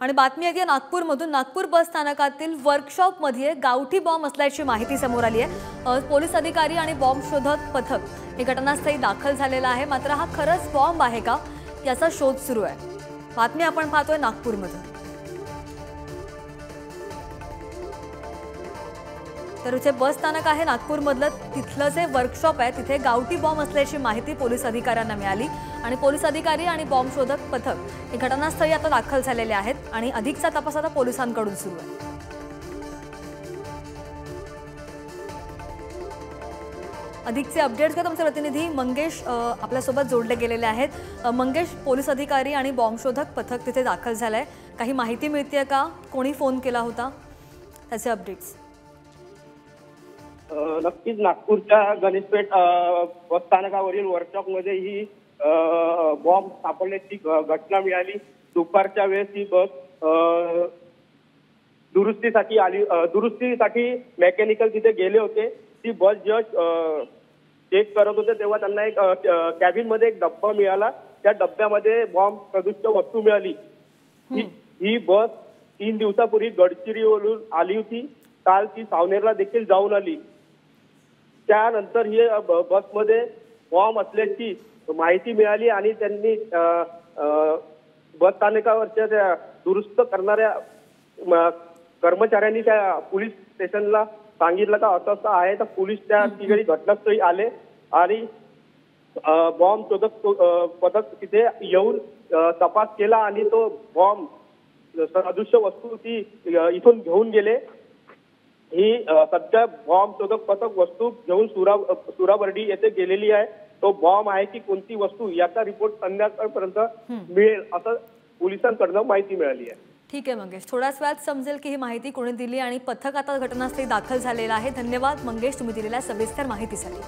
आणि बातमी आहे नागपूरमधून। नागपूर बस स्थानकातील वर्कशॉपमध्ये गावठी बॉम्ब असल्याची माहिती समोर आली आहे। पोलीस अधिकारी आणि बॉम्ब शोधक पथक हे घटनास्थळी दाखल झालेला आहे। मात्र हा खरंच बॉम्ब आहे का याचा शोध सुरू आहे। बातमी आपण पाहतोय नागपूरमधून। तर जे बस स्थानक आहे नागपूरमधलं तिथलं जे वर्कशॉप आहे तिथे गावठी बॉम्ब असल्याची माहिती पोलीस अधिकाऱ्यांना मिळाली आणि पोलीस अधिकारी आणि बॉम्ब शोधक पथक हे घटनास्थळी आता दाखल झालेले आहेत आणि अधिकचा तपास आता पोलिसांकडून सुरू आहे। अधिकचे अपडेट्स का तुमचे प्रतिनिधी मंगेश आपल्यासोबत जोडले गेलेले आहेत। मंगेश, पोलीस अधिकारी आणि बॉम्ब शोधक पथक तिथे दाखल झालंय, काही माहिती मिळतेय का? कोणी फोन केला होता? त्याचे अपडेट्स। नक्कीच नागपूरच्या गणेशपेठ बस स्थानकावरील वर्कशॉपमध्ये ही बॉम्ब सापडल्याची घटना मिळाली। दुपारच्या वेळेस ही बस दुरुस्तीसाठी मेकॅनिकल तिथे गेले होते। ती बस जेव्हा चेक करत होते तेव्हा त्यांना एक कॅबिन मध्ये एक डब्बा मिळाला। त्या डब्यामध्ये बॉम्ब सदृश वस्तू मिळाली। ही बस 3 दिवसापूर्वी गडचिरोलीवरून आली होती। काल ती सावनेरला देखील जाऊन आली। त्यानंतर ही बसमध्ये बॉम्ब असल्याची माहिती मिळाली आणि त्यांनी बस स्थानकावरच्या त्या दुरुस्त करणाऱ्या कर्मचाऱ्यांनी त्या पोलीस स्टेशनला सांगितलं का असं आहे। तर पोलीस त्या ठिकाणी घटनास्थळी आले आणि बॉम्ब शोधक पथक तिथे येऊन तपास केला आणि तो बॉम्ब सदृश वस्तू ती इथून घेऊन गेले। ही सध्या बॉम्ब शोधक पथक वस्तू घेऊन सुराबर्डी येथे गेलेली आहे। तो बॉम्ब आहे की कोणती वस्तू याचा रिपोर्ट संध्याकाळपर्यंत मिळेल असं पोलिसांकडून माहिती मिळाली आहे। ठीक आहे मंगेश, थोड्याच वेळात समजेल की ही माहिती कोणी दिली आणि पथक आता घटनास्थळी दाखल झालेला आहे। धन्यवाद मंगेश, तुम्ही दिलेल्या सविस्तर माहितीसाठी।